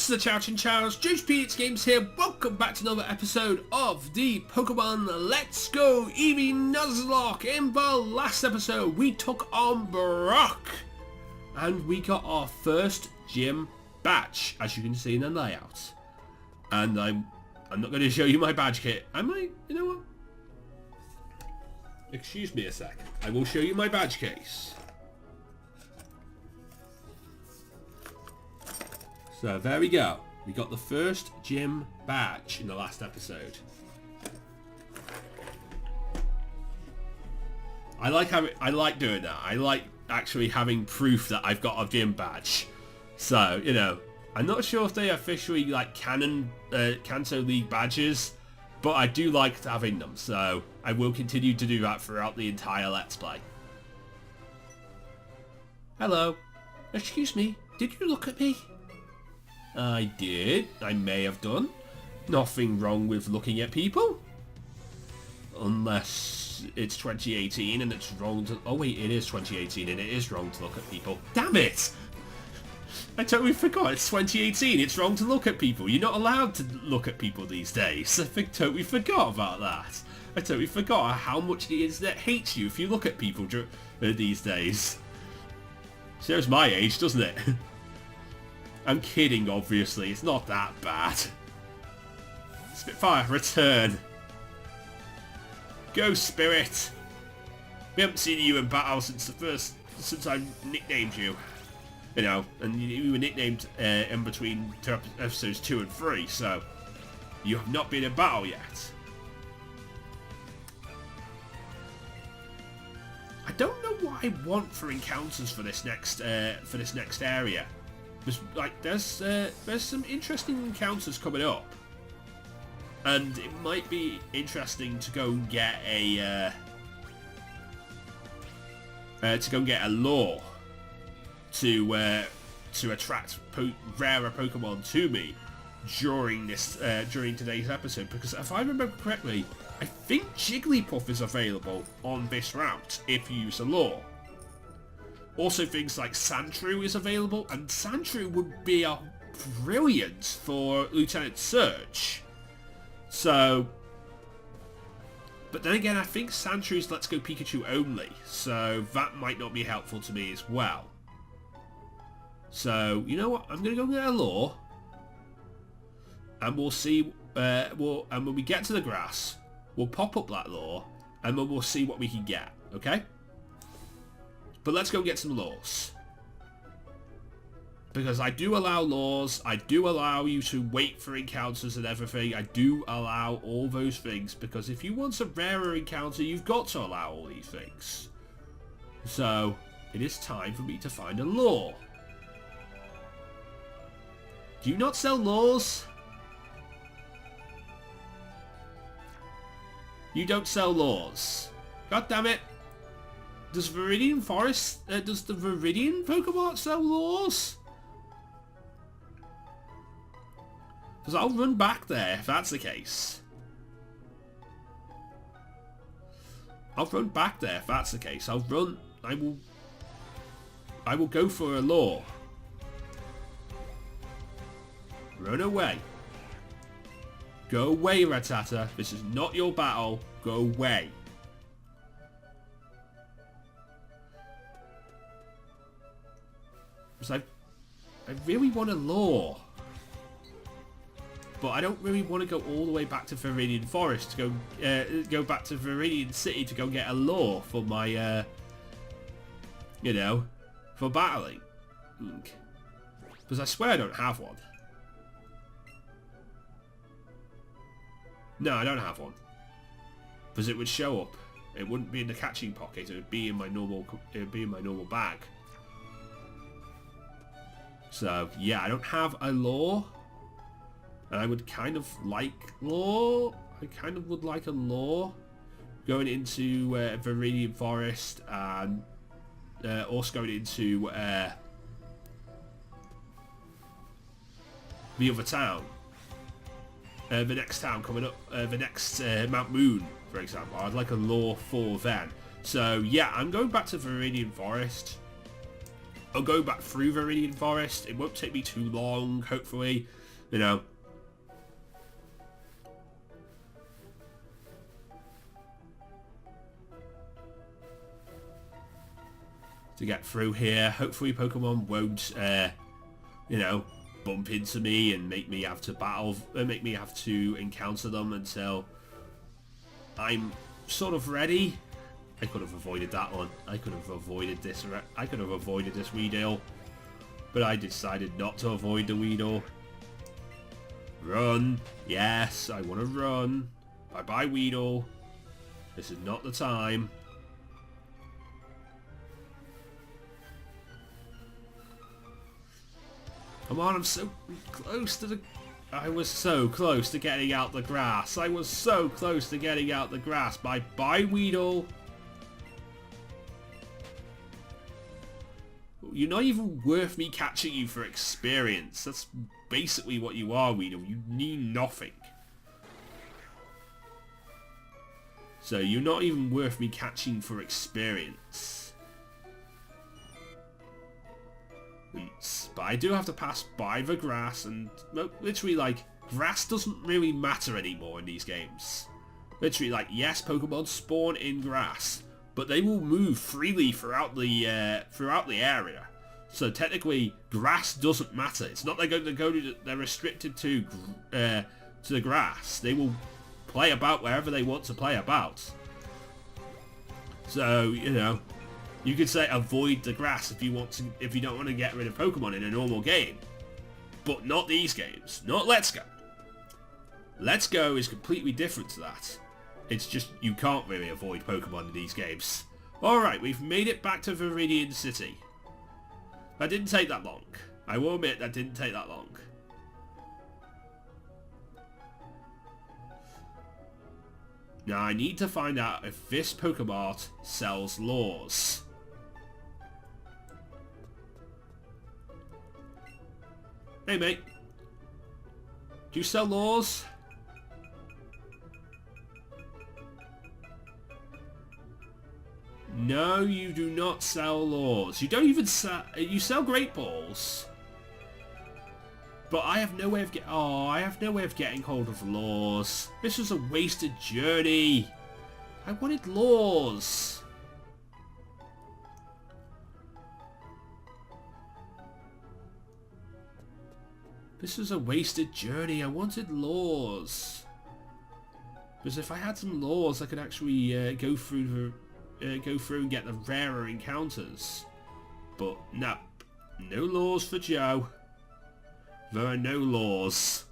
What's the chow Chinchows? JoesphGames here. Welcome back to another episode of the Pokemon Let's Go Eevee Nuzlocke. In the last episode, we took on Brock, and we got our first gym badge, as you can see in the layout. And I'm not going to show you my badge kit. I might, you know what? Excuse me a sec. I will show you my badge case. So there we go. We got the first gym badge in the last episode. I like doing that. I like actually having proof that I've got a gym badge. So, you know, I'm not sure if they officially like Kanto League badges, but I do like having them. So I will continue to do that throughout the entire Let's Play. Hello. Excuse me. Did you look at me? I did. I may have done. Nothing wrong with looking at people. Unless it's 2018 and it's wrong to... Oh wait, it is 2018 and it is wrong to look at people. Damn it! I totally forgot. It's 2018. It's wrong to look at people. You're not allowed to look at people these days. I totally forgot about that. I totally forgot how much the internet hates you if you look at people these days. Shows my age, doesn't it? I'm kidding, obviously. It's not that bad. Spitfire, return. Go, Spirit. We haven't seen you in battle since I nicknamed you. You know, and you were nicknamed in between episodes 2 and 3, so you have not been in battle yet. I don't know what I want for encounters for this next area. There's some interesting encounters coming up, and it might be interesting to go and get a lure to attract rarer Pokemon to me during today's episode, because if I remember correctly, I think Jigglypuff is available on this route if you use a lure. Also, things like Sandshrew is available, and Sandshrew would be brilliant for Lieutenant Surge. So, but then again, I think Sandshrew Let's Go Pikachu only, so that might not be helpful to me as well. So, you know what? I'm gonna go get a lure, and we'll see. And when we get to the grass, we'll pop up that lure, and then we'll see what we can get. Okay? But let's go get some laws. Because I do allow laws, I do allow you to wait for encounters and everything. I do allow all those things, because if you want a rarer encounter, you've got to allow all these things. So, it is time for me to find a law. Do you not sell laws? You don't sell laws. God damn it. Does Viridian Forest, does the Viridian Pokemon sell laws? Because I'll run back there if that's the case. I'll run back there if that's the case. I will go for a lure. Run away. Go away, Rattata. This is not your battle. Go away. Because I really want a lure, but I don't really want to go all the way back to Viridian Forest to go back to Viridian City to go get a lure for my you know, for battling. Because I swear I don't have one. No, I don't have one. Because it would show up. It wouldn't be in the catching pocket. It would be in my normal. It would be in my normal bag. So, yeah, I don't have a lure. And I would kind of like lure. I kind of would like a lure. Going into Viridian Forest and also going into the other town. The next town coming up. The next Mount Moon, for example. I'd like a lure for then. So, yeah, I'm going back to Viridian Forest. I'll go back through Viridian Forest. It won't take me too long, hopefully. You know. To get through here. Hopefully Pokemon won't, you know, bump into me and make me have to battle, make me have to encounter them until I'm sort of ready. I could have avoided that one. I could have avoided this. I could have avoided this Weedle, but I decided not to avoid the Weedle. Run. Yes, I want to run. Bye-bye, Weedle. This is not the time. Come on, I'm so close to the... I was so close to getting out the grass. I was so close to getting out the grass. Bye-bye, Weedle. You're not even worth me catching you for experience. That's basically what you are, Weedle. You need nothing. So you're not even worth me catching for experience. But I do have to pass by the grass, and literally, like, grass doesn't really matter anymore in these games. Literally, like, yes, Pokemon spawn in grass, but they will move freely throughout the area. So technically, grass doesn't matter. It's not they're going to go to, they're restricted to the grass. They will play about wherever they want to play about. So, you know, you could say avoid the grass if you want to, if you don't want to get rid of Pokemon in a normal game. But not these games. Not Let's Go. Let's Go is completely different to that. It's just you can't really avoid Pokemon in these games. Alright, we've made it back to Viridian City. That didn't take that long. I will admit that didn't take that long. Now I need to find out if this Pokemart sells lures. Hey mate, do you sell lures? No, you do not sell lures. You don't even sell... You sell Great Balls. But I have no way of getting... Oh, I have no way of getting hold of lures. This was a wasted journey. I wanted lures. This was a wasted journey. I wanted lures. Because if I had some lures, I could actually go through and get the rarer encounters. But no. No lures for Joe. There are no lures.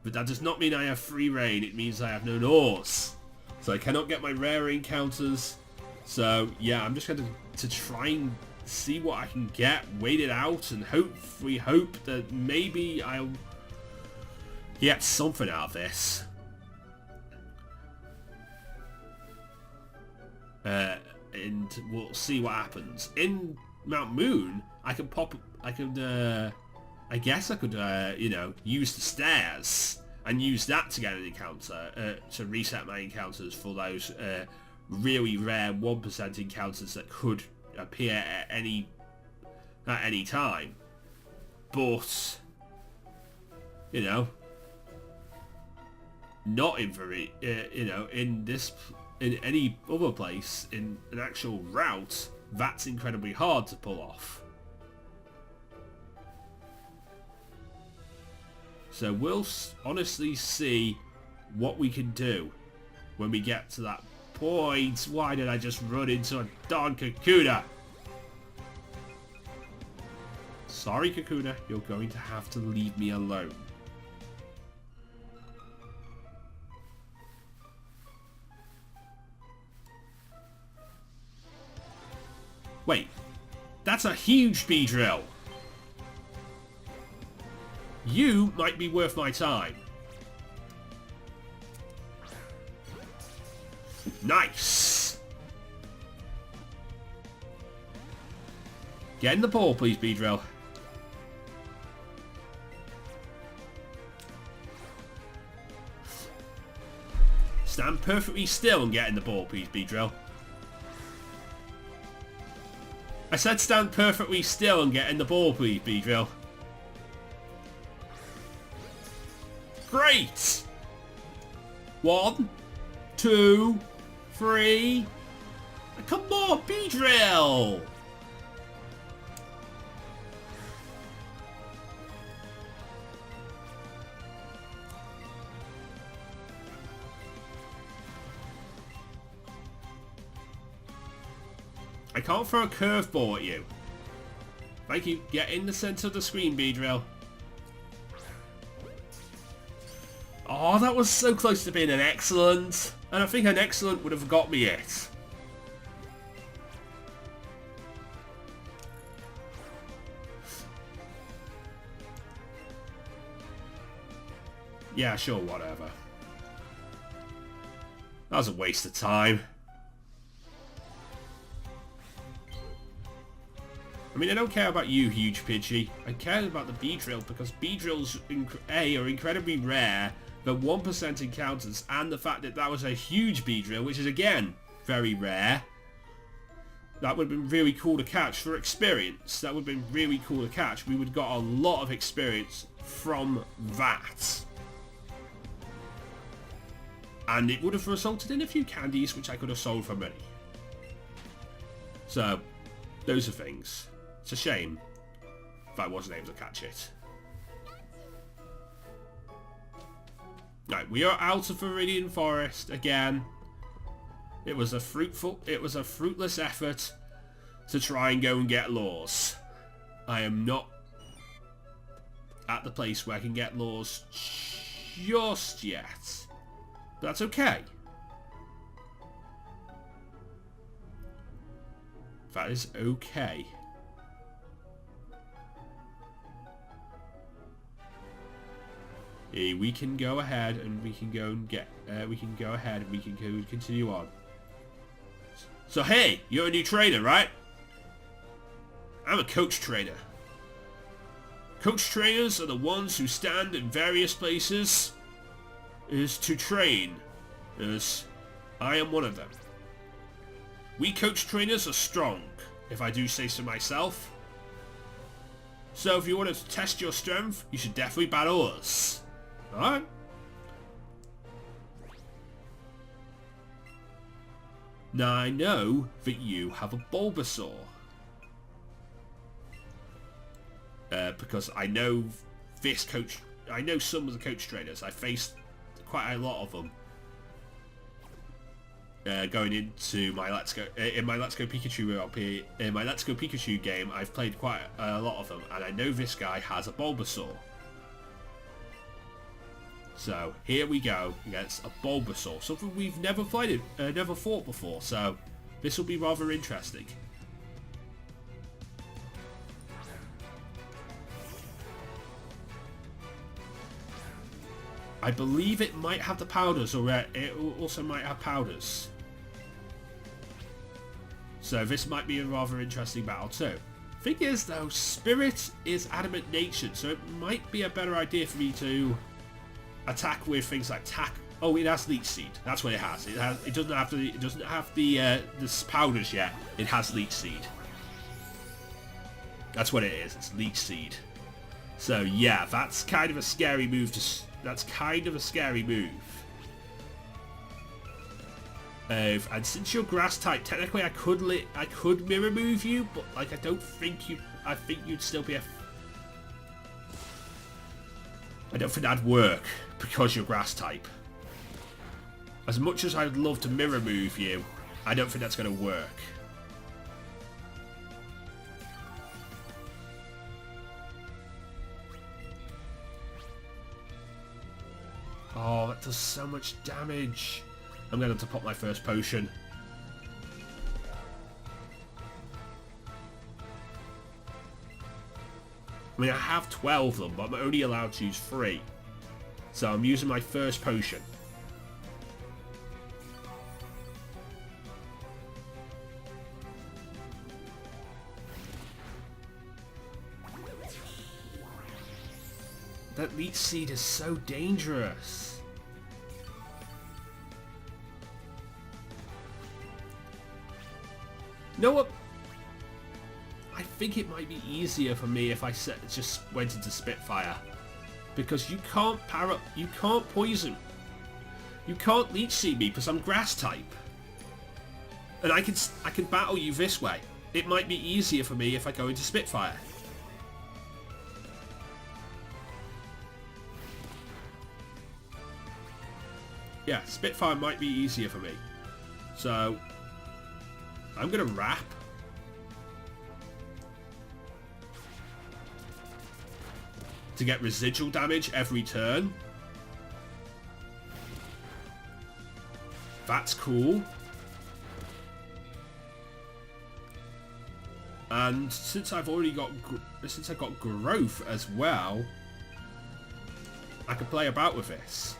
But that does not mean I have free reign. It means I have no lures. So I cannot get my rarer encounters. So yeah, I'm just going to try and see what I can get, wait it out, and hope that maybe I'll get something out of this. And we'll see what happens. In Mount Moon, I guess I could, you know, use the stairs and use that to get an encounter, to reset my encounters for those really rare 1% encounters that could appear at any time. But, you know, not in you know, in any other place, in an actual route, that's incredibly hard to pull off. So we'll honestly see what we can do when we get to that point. Why did I just run into a darn Kakuna? Sorry, Kakuna, you're going to have to leave me alone. Wait, that's a huge Beedrill. You might be worth my time. Nice. Get in the ball, please, Beedrill. Stand perfectly still and get in the ball, please, Beedrill. I said stand perfectly still and get in the ball, please, Beedrill. Great! 1, 2, 3. Come on, Beedrill! I can't throw a curveball at you. Thank you. Get in the center of the screen, Beedrill. Oh, that was so close to being an excellent. And I think an excellent would have got me it. Yeah, sure, whatever. That was a waste of time. I mean, I don't care about you, Huge Pidgey. I care about the Beedrill because Beedrills, are incredibly rare, the 1% encounters, and the fact that that was a huge Beedrill, which is, again, very rare. That would have been really cool to catch for experience. That would have been really cool to catch. We would have got a lot of experience from that. And it would have resulted in a few candies, which I could have sold for money. So, those are things. It's a shame if I wasn't able to catch it. Right, we are out of Viridian Forest again. It was a fruitless effort to try and go and get lures. I am not at the place where I can get lures just yet. But that's okay. That is okay. We can go ahead and we can go and get. We can go ahead and we can go and continue on. So hey, you're a new trainer, right? I'm a coach trainer. Coach trainers are the ones who stand in various places is to train. As I am one of them. We coach trainers are strong, if I do say so myself. So if you want to test your strength, you should definitely battle us. Alright. Now I know that you have a Bulbasaur. Because I know this coach... I know some of the coach trainers. I faced quite a lot of them. Going into my Let's Go... in my Let's Go Pikachu LP... In my Let's Go Pikachu game, I've played quite a lot of them. And I know this guy has a Bulbasaur. So, here we go against a Bulbasaur. Something we've never played, never fought before. So, this will be rather interesting. I believe it might have the powders, or it also might have powders. So this might be a rather interesting battle too. Thing is though, Spirit is adamant natured, so it might be a better idea for me to attack with things like Oh, it has Leech Seed. That's what it has. It doesn't have the. It doesn't have the powders yet. It has Leech Seed. That's what it is. It's Leech Seed. So yeah, that's kind of a scary move. That's kind of a scary move. And since you're Grass type, technically I could Mirror Move you, but like I don't think you. I think you'd still be a. I don't think that'd work because you're Grass type. As much as I'd love to Mirror Move you, I don't think that's going to work. Oh, that does so much damage. I'm going to have to pop my first potion. I mean, I have 12 of them, but I'm only allowed to use 3. So I'm using my first potion. That Leech Seed is so dangerous. You know what? I think it might be easier for me if I just went into Spitfire. Because you can't you can't poison. You can't leech seed me because I'm grass type. And I can battle you this way. It might be easier for me if I go into Spitfire. Yeah, Spitfire might be easier for me. So, I'm going to wrap. To get residual damage every turn. That's cool. And since I've already got growth as well, I can play about with this.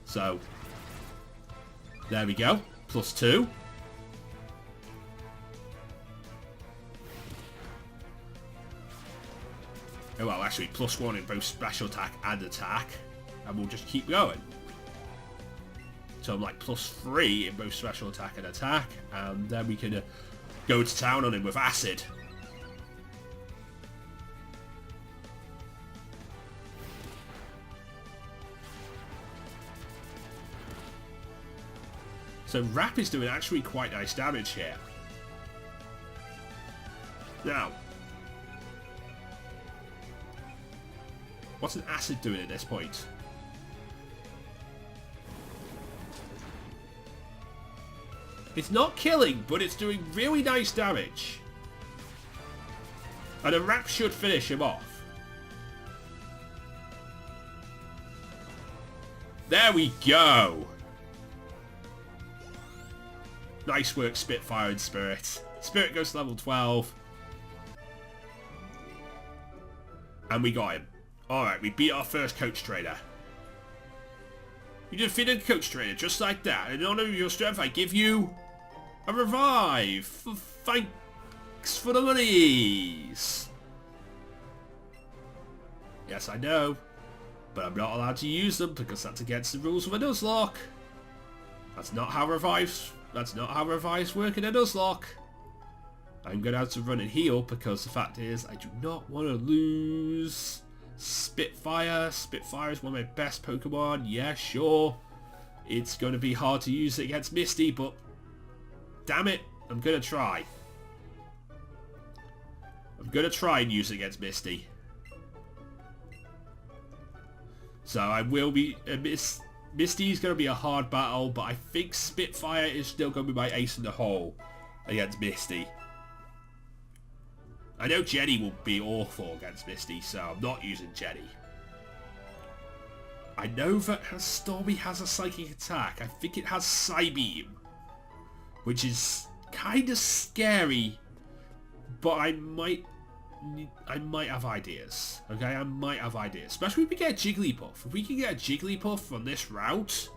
So there we go. +2. Oh well, actually +1 in both special attack and attack, and we'll just keep going. So I'm like +3 in both special attack and attack, and then we can go to town on him with acid. So Wrap is doing actually quite nice damage here. Now, what's an acid doing at this point? It's not killing, but it's doing really nice damage. And a Wrap should finish him off. There we go. Nice work, Spitfire and Spirit. Spirit goes to level 12. And we got him. Alright, we beat our first coach trainer. You defeated coach trainer just like that. In honor of your strength, I give you a revive. Thanks for the monies. Yes, I know. But I'm not allowed to use them because that's against the rules of a Nuzlocke. That's not how revives work in a Nuzlocke. I'm going to have to run and heal because the fact is I do not want to lose Spitfire. Spitfire is one of my best Pokemon. Yeah, sure. It's going to be hard to use it against Misty, but damn it, I'm going to try. I'm going to try and use it against Misty. So I will be... Misty's going to be a hard battle, but I think Spitfire is still going to be my ace in the hole against Misty. I know Jenny will be awful against Misty, so I'm not using Jenny. I know that Stormy has a psychic attack. I think it has Psybeam, which is kind of scary, but I might have ideas. Okay, I might have ideas. Especially if we get a Jigglypuff. If we can get a Jigglypuff from this route,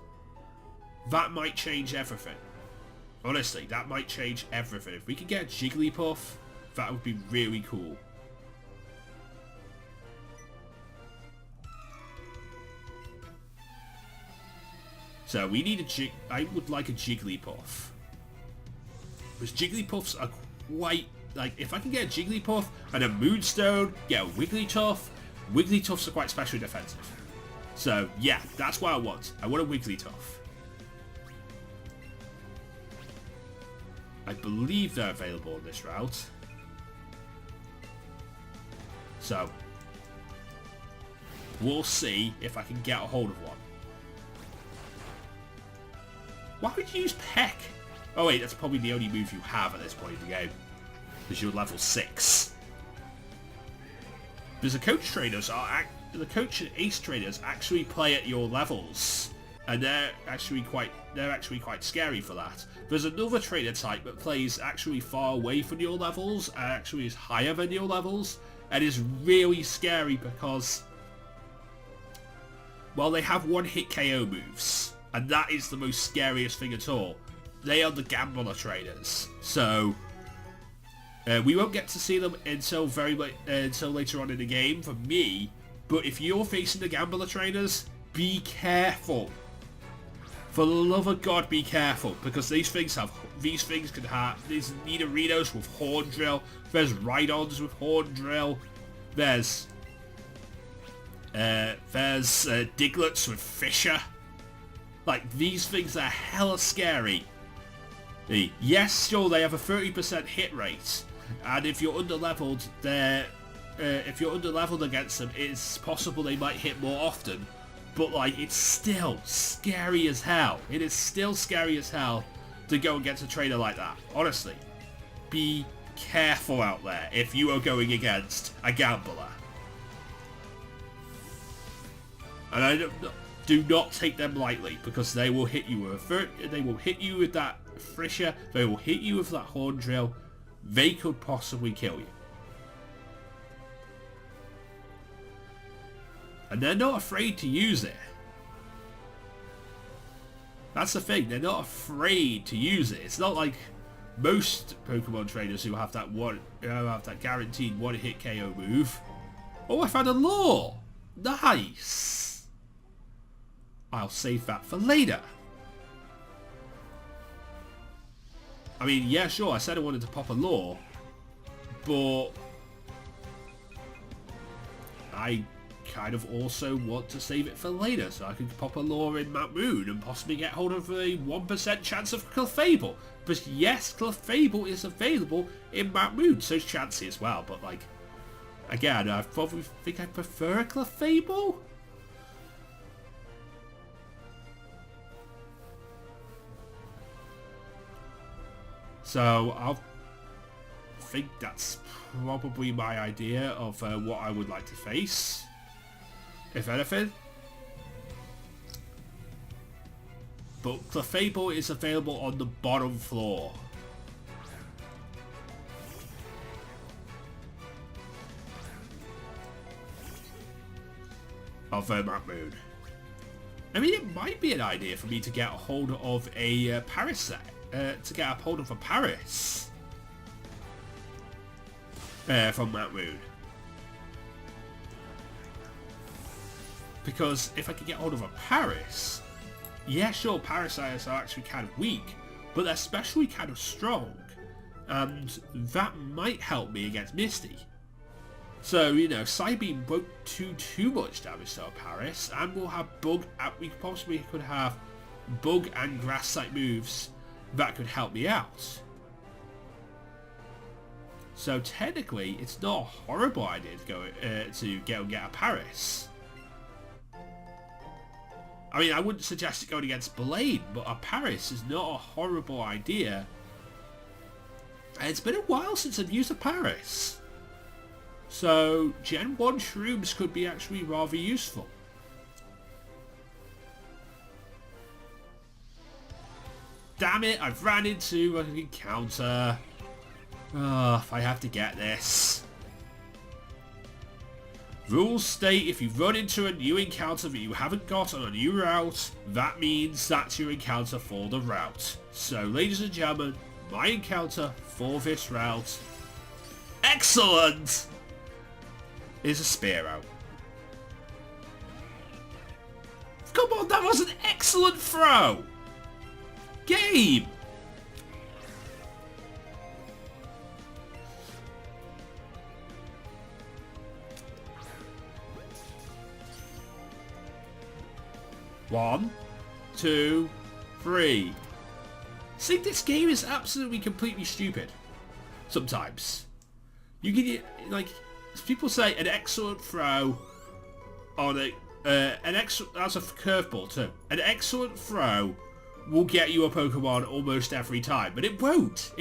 that might change everything. Honestly, that might change everything. If we can get a Jigglypuff, that would be really cool. So we need I would like a Jigglypuff. Because Jigglypuffs are quite... Like, if I can get a Jigglypuff and a Moonstone, get a Wigglytuff, Wigglytuffs are quite specially defensive. So, yeah, that's what I want. I want a Wigglytuff. I believe they're available on this route. So, we'll see if I can get a hold of one. Why would you use Peck? Oh wait, that's probably the only move you have at this point in the game. Because you're level 6. Because the coach and ace trainers actually play at your levels. And they're actually quite scary for that. There's another trainer type that plays actually far away from your levels and actually is higher than your levels. And is really scary because, well, they have one-hit KO moves. And that is the most scariest thing at all. They are the Gambler trainers. So, we won't get to see them until until later on in the game for me. But if you're facing the Gambler trainers, be careful. For the love of God, be careful, because these things can have these Nidorinos with Horn Drill. There's Rhydons with Horn Drill. There's Diglets with Fissure. Like, these things are hella scary. Yes, sure, they have a 30% hit rate, and if you're under-leveled, if you're under-leveled against them, it's possible they might hit more often. But, like, it's still scary as hell. It is still scary as hell to go against a trainer like that. Honestly, be careful out there if you are going against a gambler. And do not take them lightly, because they will hit you with that Fissure. They will hit you with that Horn Drill. They could possibly kill you. And they're not afraid to use it. That's the thing, they're not afraid to use it. It's not like most Pokemon trainers who have that guaranteed one-hit KO move. Oh, I found a lure! Nice! I'll save that for later. I mean, yeah, sure, I said I wanted to pop a lure, but I kind of also want to save it for later, so I can pop a lure in Mount Moon and possibly get hold of a 1% chance of Clefable. But yes, Clefable is available in Mount Moon, so is Chansey as well, but like, again, I probably think I prefer a Clefable. So I'll think that's probably my idea of what I would like to face, if anything. But Clefable is available on the bottom floor. Of Mount Moon. I mean, it might be an idea for me to get a hold of a Paris Paris from Mount Moon. Because if I could get hold of a Paris, yeah, sure, Parasites are actually kind of weak, but they're especially kind of strong, and that might help me against Misty. So, you know, Psybeam won't do too much damage to our Paris, and we'll have Bug, we possibly could have Bug and Grass type moves that could help me out. So technically, it's not a horrible idea to go to get a Paris. I mean, I wouldn't suggest it going against Blade, but a Paris is not a horrible idea. And it's been a while since I've used a Paris. So, Gen 1 Shrooms could be actually rather useful. Damn it, I've ran into an encounter. If I have to get this. Rules state if you run into a new encounter that you haven't got on a new route, that means that's your encounter for the route. So, ladies and gentlemen, my encounter for this route, excellent, is a Spearow. Come on, that was an excellent throw! Game! One, two, three. See, this game is absolutely completely stupid. Sometimes. You can get, like, people say an excellent throw on that's a curveball too. An excellent throw will get you a Pokemon almost every time, but it won't.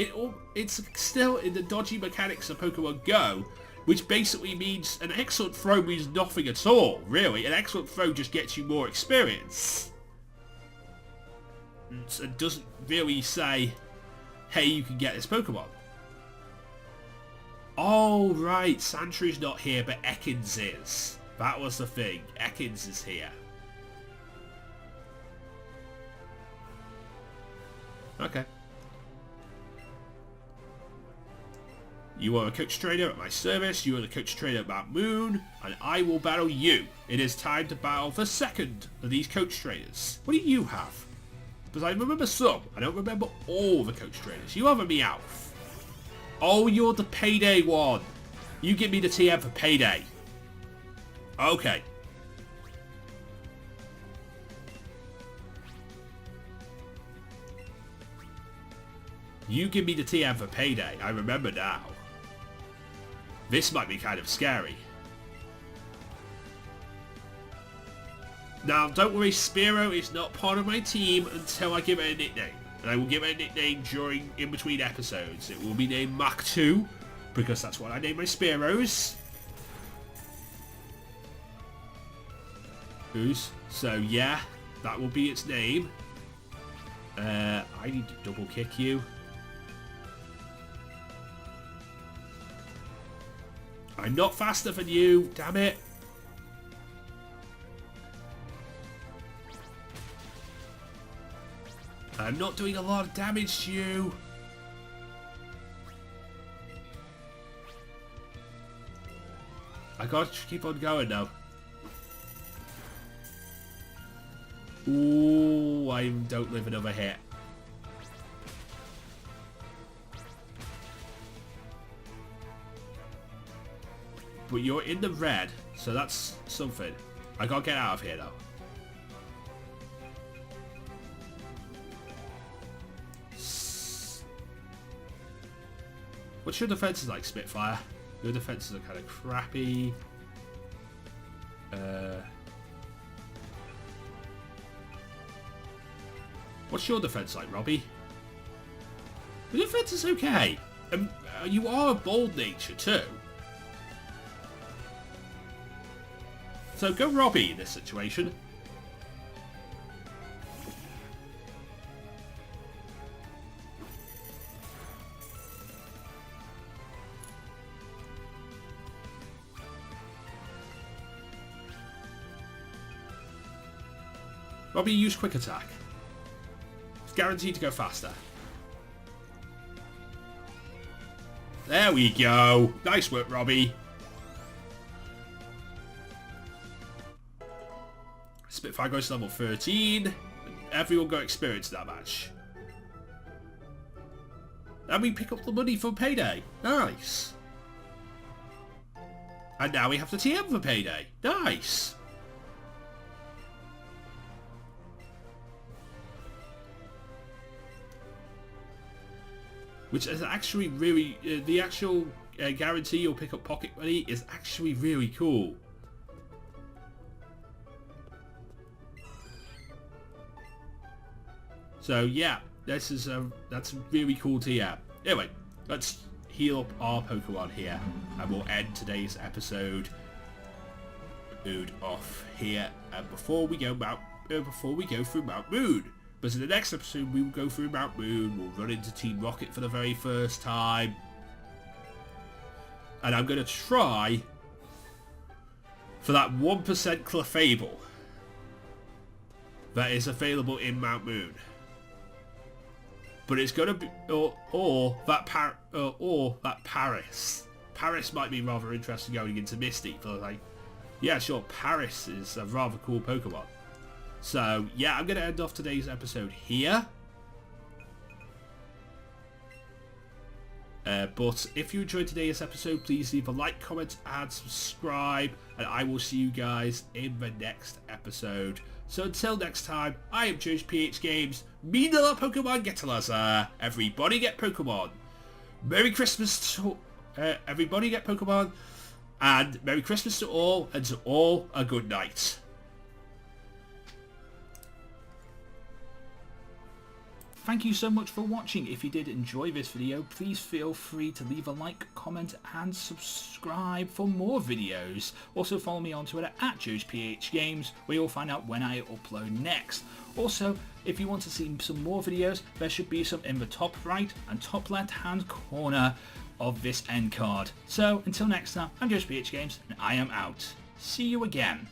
It's still in the dodgy mechanics of Pokemon Go, which basically means an excellent throw means nothing at all, really. An excellent throw just gets you more experience. It doesn't really say, hey, you can get this Pokemon. Oh, right, Sandshrews not here, but Ekans is. That was the thing. Ekans is here. Okay. You are a coach trainer at my service, you are the coach trainer at Mount Moon, and I will battle you. It is time to battle the second of these coach trainers. What do you have? Because I remember some. I don't remember all the coach trainers. You have a Meowth. Oh, you're the Payday one. You give me the TM for Payday. Okay. You give me the TM for Payday. I remember now. This might be kind of scary. Now, don't worry, Spearow is not part of my team until I give it a nickname. And I will give it a nickname in between episodes. It will be named Mach 2, because that's what I name my Spearows. So yeah, that will be its name. I need to double kick you. I'm not faster than you, damn it. I'm not doing a lot of damage to you. I gotta keep on going now. Ooh, I don't live another hit. But you're in the red, so that's something. I gotta get out of here though. What's your defenses like, Spitfire? Your defenses are kind of crappy. What's your defense like, Robbie? Your defense is okay. You are a bold nature too. So go Robbie in this situation. Robbie, use quick attack. It's guaranteed to go faster. There we go. Nice work, Robbie. Spitfire goes to level 13. Everyone got experience in that match. And we pick up the money for Payday. Nice. And now we have the TM for Payday. Nice. Which is actually really... the actual guarantee you'll pick up pocket money is actually really cool. So yeah, that's a really cool TM. Anyway, let's heal up our Pokemon here, and we'll end today's episode off here. And before we go through Mount Moon, but in the next episode we will go through Mount Moon. We'll run into Team Rocket for the very first time, and I'm gonna try for that 1% Clefable that is available in Mount Moon. But it's gonna be or that Paris. Paris might be rather interesting going into Misty. But like, yeah, sure, Paris is a rather cool Pokemon. So yeah, I'm gonna end off today's episode here. But if you enjoyed today's episode, please leave a like, comment, and subscribe, and I will see you guys in the next episode. So until next time, I am JoesphGames. Me the Pokemon get everybody get Pokemon. Merry Christmas to everybody get Pokemon, and Merry Christmas to all, and to all a good night. Thank you so much for watching. If you did enjoy this video, please feel free to leave a like, comment, and subscribe for more videos. Also follow me on Twitter at JoesphGames, where you'll find out when I upload next. Also, if you want to see some more videos, there should be some in the top right and top left hand corner of this end card. So until next time, I'm JoesphGames, and I am out. See you again.